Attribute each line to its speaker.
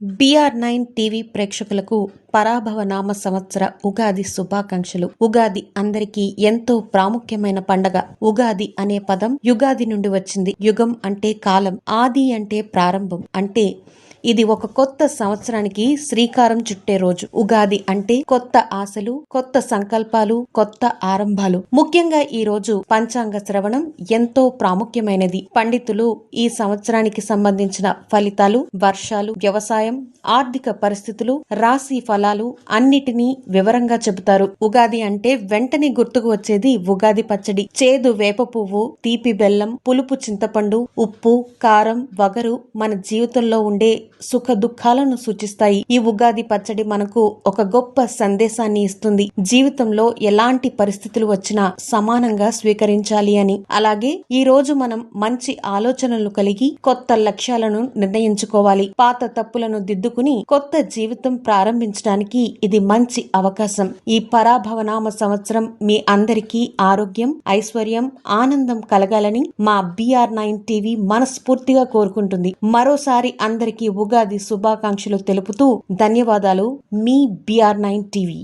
Speaker 1: BR9 TV ప్రేక్షకులకు పరాభవ నామ సంవత్సర ఉగాది శుభాకాంక్షలు. ఉగాది అందరికీ ఎంతో ప్రాముఖ్యమైన పండగ. ఉగాది అనే పదం యుగాది నుండి వచ్చింది. యుగం అంటే కాలం, ఆది అంటే ప్రారంభం. అంటే ఇది ఒక కొత్త సంవత్సరానికి శ్రీకారం చుట్టే రోజు. ఉగాది అంటే కొత్త ఆశలు, కొత్త సంకల్పాలు, కొత్త ఆరంభాలు. ముఖ్యంగా ఈ రోజు పంచాంగ శ్రవణం ఎంతో ప్రాముఖ్యమైనది. పండితులు ఈ సంవత్సరానికి సంబంధించిన ఫలితాలు, వర్షాలు, వ్యవసాయం, ఆర్థిక పరిస్థితులు, రాశి ఫలాలు అన్నిటినీ వివరంగా చెబుతారు. ఉగాది అంటే వెంటనే గుర్తుకు వచ్చేది ఉగాది పచ్చడి. చేదు వేప పువ్వు, తీపి బెల్లం, పులుపు చింతపండు, ఉప్పు, కారం, వగరు మన జీవితంలో ఉండే సుఖ దుఃఖాలను సూచిస్తాయి. ఈ ఉగాది పచ్చడి మనకు ఒక గొప్ప సందేశాన్ని ఇస్తుంది. జీవితంలో ఎలాంటి పరిస్థితులు వచ్చినా సమానంగా స్వీకరించాలి అని. అలాగే ఈ రోజు మనం మంచి ఆలోచనలు కలిగి కొత్త లక్ష్యాలను నిర్ణయించుకోవాలి. పాత తప్పులను దిద్దుకుని కొత్త జీవితం ప్రారంభించడానికి ఇది మంచి అవకాశం. ఈ పరాభవనామ సంవత్సరం మీ అందరికీ ఆరోగ్యం, ఐశ్వర్యం, ఆనందం కలగాలని మా BR9 టీవీ మనస్ఫూర్తిగా కోరుకుంటుంది. మరోసారి అందరికీ ఉగాది శుభాకాంక్షలు తెలుపుతూ ధన్యవాదాలు. మీ BR9 టీవీ.